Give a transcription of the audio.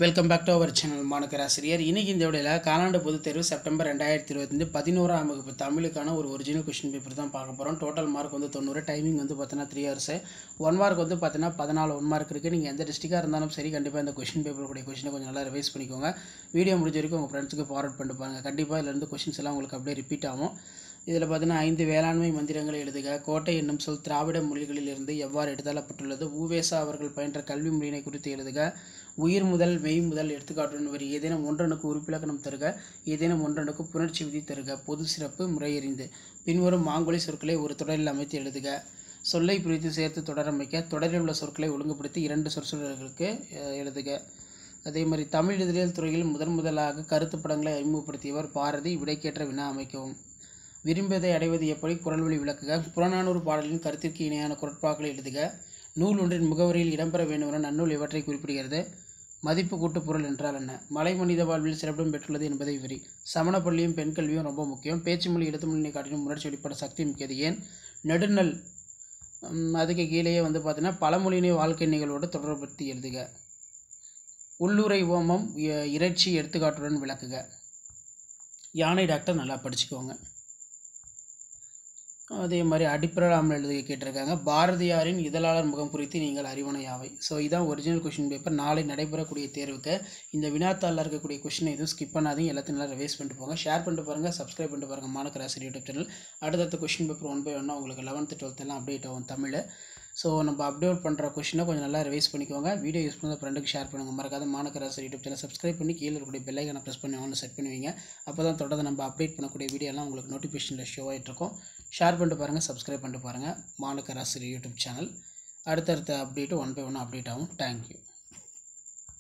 Welcome back to our channel மாணக்கராசிரியர். இன்றைக்கி இந்த வீடியோவில் காலாண்டு பொதுத் தேர்வு செப்டம்பர் 2025 11ஆம் வகுப்பு தமிழுக்கான ஒரு ஒரிஜினல் கொஸ்டின் பேப்பர் தான் பார்க்க போகிறோம். டோட்டல் மார்க் வந்து 90. டைமிங் வந்து பார்த்தீங்கன்னா 3 hours. 1 மார்க் வந்து பார்த்தீங்கன்னா 14 1 மார்க் இருக்குது. நீங்கள் எந்த டிஸ்ட்ரிக்டாக இருந்தாலும் சரி, கண்டிப்பாக இந்த கொஸ்டின் பேப்பர் கூடிய கொஸ்டினை கொஞ்சம் நல்லா ரிவைஸ் பண்ணிக்கோங்க. வீடியோ முடிஞ்ச வரைக்கும் உங்கள் ஃப்ரெண்ட்ஸுக்கு ஃபார்வர்ட் பண்ணிட்டு பாருங்கள். கண்டிப்பாக இதிலேருந்து கொஸ்டின்ஸ் எல்லாம் உங்களுக்கு அப்படியே ரிப்பீட் ஆகும். இதில் பார்த்தீங்கன்னா 5 வேளாண்மை மந்திரங்களை எழுதுக. கோட்டை என்னும் சொல் திராவிட மொழிகளில் இருந்து எவ்வாறு எடுத்தாளப்பட்டுள்ளது? உவேசா அவர்கள் பயின்ற கல்வி முறையினை குறித்து எழுதுக. உயிர் முதல் மெய் முதல் எடுத்துக்காட்டுடன் வரி. ஏதேனும் ஒன்றனுக்கு உறுப்பிலக்கணம் தருக. ஏதேனும் ஒன்றனுக்கு புணர்ச்சி விதி தருக. பொது சிறப்பு முறையறிந்து பின்வரும் மாங்கொலி சொற்களை ஒரு தொடரில் அமைத்து எழுதுக. சொல்லை பிரித்து சேர்த்து தொடரமைக்க. தொடரில் உள்ள சொற்களை ஒழுங்குபடுத்தி 2 சொற்சொடர்களுக்கு எழுதுக. அதே மாதிரி தமிழ் இதழியல் துறையில் முதலாக கருத்து படங்களை அறிமுகப்படுத்தியவர் பாரதி. விடைக்கேற்ற வினா அமைக்கவும். விரும்பியதை அடைவது எப்படி? குறள்வழி விளக்குக. புறநானூறு பாடலின் கருத்திற்கு இணையான குறட்பாக்களை எழுதுக. நூல் ஒன்றின் முகவரியில் இடம்பெற வேண்டுமென நன்னூல் எவற்றை குறிப்பிடுகிறது? மதிப்பு கூட்டு பொருள் என்றால் என்ன? மலை மனித வாழ்வில் சிறப்பிடம் பெற்றுள்ளது என்பதை விவரி. சமணப்பள்ளியும் பெண் கல்வியும் ரொம்ப முக்கியம். பேச்சு மொழி எழுத்து மொழியை காட்டிலும் உணர்ச்சி வெளிப்பட சக்தி முக்கியது ஏன்? நெடுநல் அதுக்கு கீழேயே வந்து பார்த்தீங்கன்னா பழமொழியினை வாழ்க்கை நிகழ்வோடு தொடர்படுத்தி எழுதுக. உள்ளுரை ஓமம் இறைச்சி எடுத்துக்காட்டுடன் விளக்குக. யானை டாக்டர் நல்லா படிச்சுக்கோங்க. அதே மாதிரி அடிப்படாமல் எழுதி கேட்டிருக்காங்க. பாரதியாரின் இதழாளர் முகம் குறித்து நீங்கள் அறிவன யாவை? ஸோ இதான் ஒரிஜினல் கொஷின் பேப்பர். நாளை நடைபெறக்கூடிய தேர்வுக்கு இந்த வினாத்தாளில் இருக்கக்கூடிய கொஷினை எதுவும் ஸ்கிப் பண்ணாதீங்க. எல்லாத்தையும் நல்லா ரிவைஸ் பண்ணிட்டு போங்க. ஷேர் பண்ணிட்டு பாருங்கள், சப்ஸ்கிரைப் பண்ணிட்டு பாருங்கள் மாணக்கராசிரியர் யூடியூப் சேனல். அடுத்தடுத்த கொஷின் பேப்பர் 1 by 1 உங்களுக்கு 11th 12th எல்லாம் அப்டேட் ஆகும் தமிழ். ஸோ நம்ம அப்டேட் பண்ணுற கொஷினை கொஞ்சம் நல்லா ரிவைஸ் பண்ணிக்கோங்க. வீடியோ யூஸ் பண்ண ஃப்ரெண்டுக்கு ஷேர் பண்ணுங்கள். மறக்காத மாணக்கராசிரியர் யூடியூப் சேனல் சப்ஸ்கிரைப் பண்ணி கீழே இருக்கக்கூடிய பெல் ஐக்கானை ப்ரெஸ் பண்ணி ஆன் செட் பண்ணுவீங்க. அப்போ தான் தொடர்ந்து நம்ம அப்டேட் பண்ணக்கூடிய வீடியோலாம் உங்களுக்கு நோட்டிஃபிகேஷனில் ஷோ ஆகிட்டு இருக்கும். ஷேர் பண்ணிட்டு பாருங்கள், சப்ஸ்கிரைப் பண்ணிட்டு பாருங்கள் மாணக்கராசிரியர் யூடியூப் சேனல். அடுத்தடுத்த அப்டேட்டு 1 by 1 அப்டேட் ஆகும். தேங்க்யூ.